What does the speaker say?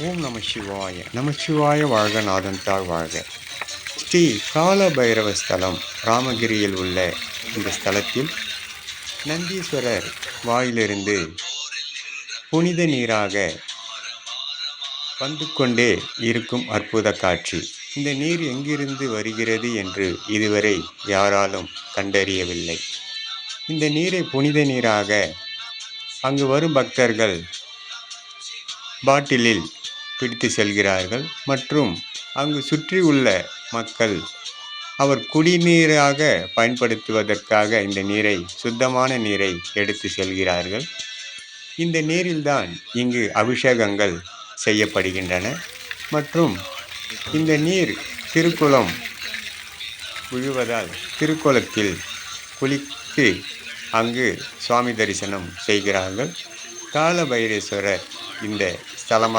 ஓம் நம சிவாய நமச்சிவாய வாழ்க நாதன் தாழ் வாழ்க. ஸ்ரீ கால பைரவ ஸ்தலம் ராமகிரியில் உள்ள இந்த ஸ்தலத்தில் நந்தீஸ்வரர் வாயிலிருந்து புனித நீராக வந்து கொண்டே இருக்கும் அற்புத காட்சி. இந்த நீர் எங்கிருந்து வருகிறது என்று இதுவரை யாராலும் கண்டறியவில்லை. இந்த நீரை புனித நீராக அங்கு வரும் பக்தர்கள் பாட்டிலில் பிடித்து செல்கிறார்கள் மற்றும் அங்கு சுற்றி உள்ள மக்கள் அவர் குடிநீராக பயன்படுத்துவதற்காக இந்த நீரை, சுத்தமான நீரை எடுத்து செல்கிறார்கள். இந்த நீரில்தான் இங்கு அபிஷேகங்கள் செய்யப்படுகின்றன மற்றும் இந்த நீர் திருக்குளம் விழுவதால் திருக்குளத்தில் குளித்து அங்கு சுவாமி தரிசனம் செய்கிறார்கள். கால பைரேஸ்வரர் இந்த ஸ்தலமாக